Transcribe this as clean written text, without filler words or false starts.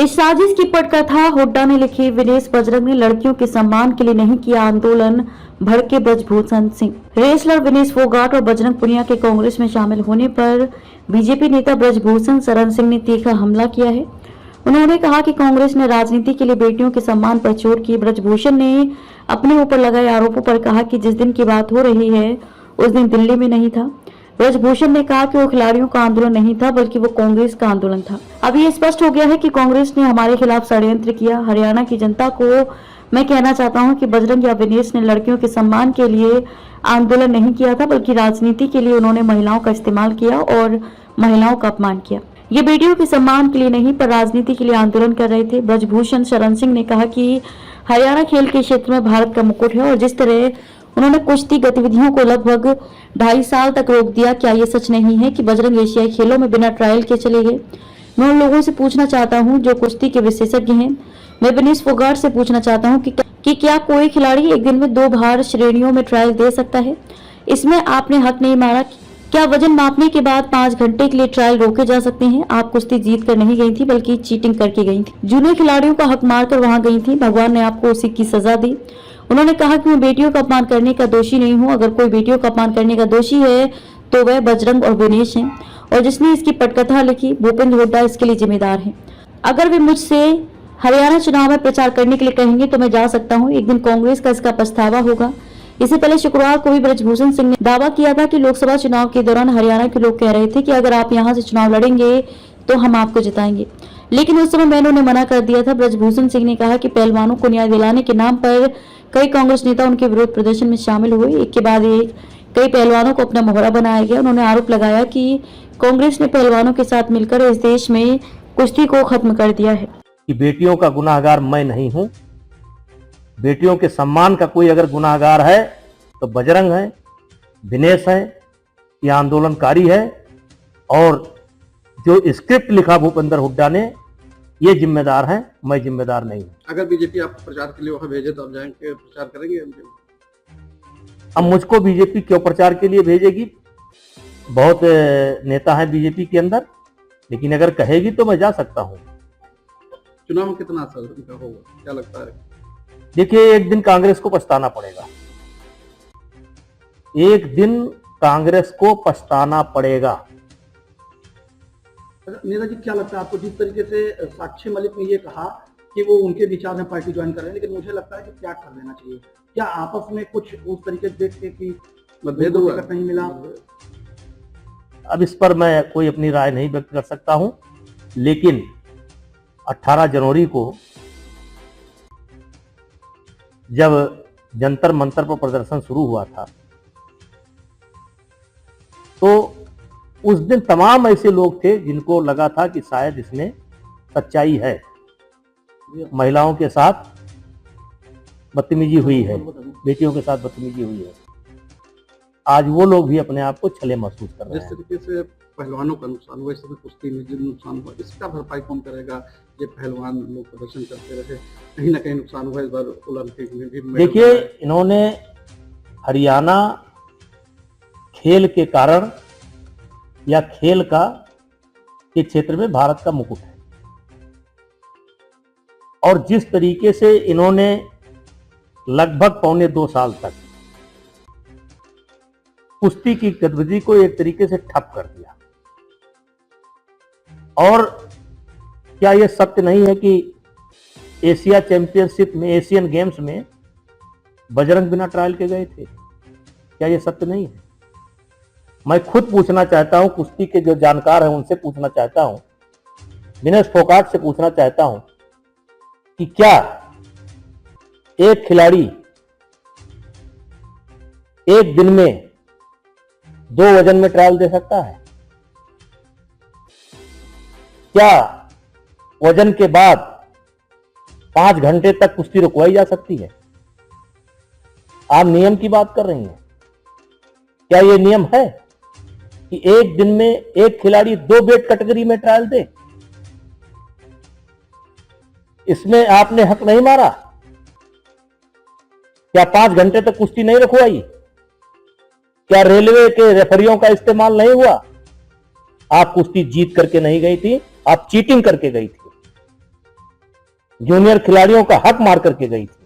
इस साजिश की पटकथा हुड्डा ने लिखी। विनेश बजरंग ने लड़कियों के सम्मान के लिए नहीं किया आंदोलन, भड़के ब्रजभूषण सिंह। रेसलर विनेश फोगाट और बजरंग पुनिया के कांग्रेस में शामिल होने पर बीजेपी नेता ब्रजभूषण शरण सिंह ने तीखा हमला किया है। उन्होंने कहा कि कांग्रेस ने राजनीति के लिए बेटियों के सम्मान पर चोट की। ब्रजभूषण ने अपने ऊपर लगाए आरोपों पर कहा कि जिस दिन की बात हो रही है उस दिन दिल्ली में नहीं था। ब्रजभूषण ने कहा कि वो खिलाड़ियों का आंदोलन नहीं था बल्कि वो कांग्रेस का आंदोलन था। अब ये स्पष्ट हो गया है कि कांग्रेस ने हमारे खिलाफ षड्यंत्र किया। हरियाणा की जनता को मैं कहना चाहता हूं कि बजरंग या विनेश ने लड़कियों के सम्मान के लिए आंदोलन नहीं किया था बल्कि राजनीति के लिए उन्होंने महिलाओं का इस्तेमाल किया और महिलाओं का अपमान किया। ये बेटियों के सम्मान के लिए नहीं पर राजनीति के लिए आंदोलन कर रहे थे। ब्रजभूषण शरण सिंह ने कहा कि हरियाणा खेल के क्षेत्र में भारत का मुकुट है और जिस तरह उन्होंने कुश्ती गतिविधियों को लगभग 2.5 साल तक रोक दिया, क्या ये सच नहीं है कि बजरंग एशियाई खेलों में बिना ट्रायल के चले गए? मैं उन लोगों से पूछना चाहता हूं जो कुश्ती के विशेषज्ञ हैं। मैं विनेश फोगाट से पूछना चाहता हूं कि क्या कोई खिलाड़ी एक दिन में 2 भार श्रेणियों में ट्रायल दे सकता है? इसमें आपने हक नहीं मारा। क्या वजन मापने के बाद 5 घंटे के लिए ट्रायल रोके जा सकते हैं? आप कुश्ती जीत कर नहीं गई थी बल्कि चीटिंग करके गई थी। जूनियर खिलाड़ियों का हक मारकर वहां गई थी। भगवान ने आपको उसी की सजा दी। उन्होंने कहा कि मैं बेटियों का अपमान करने का दोषी नहीं हूं। अगर कोई बेटियों का अपमान करने का दोषी है तो वह बजरंग और विनेश हैं और जिसने इसकी पटकथा लिखी भूपेंद्र हुड्डा इसके लिए जिम्मेदार हैं। अगर वे मुझसे हरियाणा चुनाव में प्रचार करने के लिए कहेंगे तो मैं जा सकता हूं। एक दिन कांग्रेस का इसका पछतावा होगा। इससे पहले शुक्रवार को भी ब्रजभूषण सिंह ने दावा किया था कि लोकसभा चुनाव के दौरान हरियाणा के लोग कह रहे थे कि अगर आप यहां से चुनाव लड़ेंगे तो हम आपको जिताएंगे, लेकिन उस समय मैंने उन्हें मना कर दिया था। ब्रजभूषण सिंह ने कहा कि पहलवानों को न्याय दिलाने के नाम पर कई कांग्रेस नेता उनके विरोध प्रदर्शन में शामिल हुए। एक के बाद एक कई पहलवानों को अपना मोहरा बनाया गया। उन्होंने आरोप लगाया कि कांग्रेस ने पहलवानों के साथ मिलकर इस देश में कुश्ती को खत्म कर दिया है। कि बेटियों का गुनाहगार मैं नहीं हूं। बेटियों के सम्मान का कोई अगर गुनाहगार है तो बजरंग है, विनेश है, ये आंदोलनकारी है और जो स्क्रिप्ट लिखा भूपेंद्र हुड्डा ने ये जिम्मेदार है, मैं जिम्मेदार नहीं हूं। अगर बीजेपी आपको प्रचार के लिए वहां भेजे तो आप जाएंगे, प्रचार करेंगे? अब मुझको बीजेपी क्यों प्रचार के लिए भेजेगी? बहुत नेता हैं बीजेपी के अंदर, लेकिन अगर कहेगी तो मैं जा सकता हूं। चुनाव में कितना असर उनका होगा, क्या लगता है? देखिए, एक दिन कांग्रेस को पछताना पड़ेगा। एक दिन कांग्रेस को पछताना पड़ेगा। नीरज जी, क्या लगता है आपको? जिस तरीके से साक्षी मलिक ने ये कहा कि वो उनके विचार में पार्टी ज्वाइन कर रहे हैं, लेकिन मुझे लगता है कि त्याग कर देना चाहिए। क्या आपस में कुछ उस तरीके से देख के कि मतभेद नहीं मिला? अब इस पर मैं कोई अपनी राय नहीं व्यक्त कर सकता हूं, लेकिन 18 जनवरी को जब जंतर मंतर पर प्रदर्शन शुरू हुआ था तो उस दिन तमाम ऐसे लोग थे जिनको लगा था कि शायद इसमें सच्चाई है, महिलाओं के साथ बदतमीजी हुई है, बेटियों के साथ बदतमीजी हुई है। आज वो लोग भी अपने आप को छले महसूस कर रहे हैं। जिस तरीके से पहलवानों का नुकसान हुआ, इस समय कुश्ती में जो नुकसान हुआ, इसका भरपाई कौन करेगा? ये पहलवान लोग प्रदर्शन करते रहे, कहीं ना कहीं नुकसान हुआ। इस बार ओलंपिक में भी देखिए, इन्होंने हरियाणा खेल के कारण या खेल का के क्षेत्र में भारत का मुकुट है और जिस तरीके से इन्होंने लगभग 1.25 साल तक कुश्ती की गतिविधि को एक तरीके से ठप कर दिया। और क्या यह सत्य नहीं है कि एशिया चैंपियनशिप में, एशियन गेम्स में बजरंग बिना ट्रायल के गए थे? क्या यह सत्य नहीं है? मैं खुद पूछना चाहता हूं, कुश्ती के जो जानकार हैं उनसे पूछना चाहता हूं, विनेश फोगाट से पूछना चाहता हूं कि क्या एक खिलाड़ी एक दिन में 2 वजन में ट्रायल दे सकता है? क्या वजन के बाद 5 घंटे तक कुश्ती रुकवाई जा सकती है? आप नियम की बात कर रही हैं। क्या यह नियम है कि एक दिन में एक खिलाड़ी 2 वेट कैटेगरी में ट्रायल दे? इसमें आपने हक नहीं मारा? क्या 5 घंटे तक कुश्ती नहीं रखवाई? क्या रेलवे के रेफरियों का इस्तेमाल नहीं हुआ? आप कुश्ती जीत करके नहीं गई थी, आप चीटिंग करके गई थी। जूनियर खिलाड़ियों का हक मार करके गई थी।